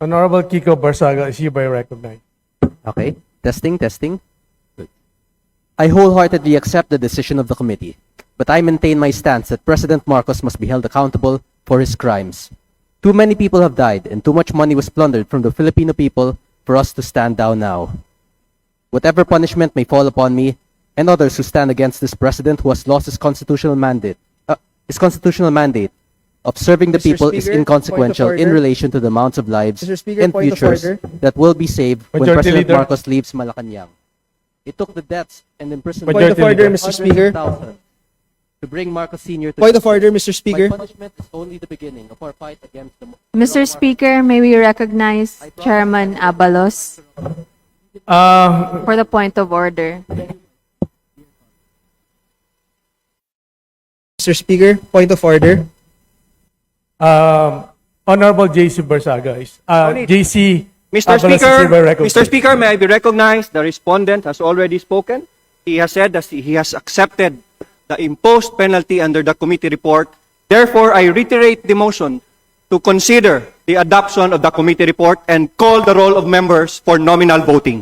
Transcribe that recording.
Honorable Kiko Barsaga is hereby recognized. Okay. Testing, testing. Good. I wholeheartedly accept the decision of the committee, but I maintain my stance that President Marcos must be held accountable for his crimes. Too many people have died and too much money was plundered from the Filipino people for us to stand down now. Whatever punishment may fall upon me and others who stand against this president who has lost his constitutional mandate of serving the Mr. people is Speaker, inconsequential point of in order. relation to the amounts of lives Mr. Speaker, and point of futures order. that will be saved when Majority President Leader. Marcos leaves Malacanang. It took the deaths and imprisonment Point of order, Mr. Speaker. to bring Marcos Sr. to Point of order, Mr. Speaker. My punishment is only the beginning of our fight against the Mr. Speaker, may we recognize Chairman Abalos for the point of order. Mr. Speaker, point of order. Honorable JC Barsaga is JC. Mr. Abalos is hereby Speaker, recognized. Mr. Speaker, may I be recognized? The respondent has already spoken. He has said that he has accepted the imposed penalty under the committee report. Therefore, I reiterate the motion to consider the adoption of the committee report and call the roll of members for nominal voting.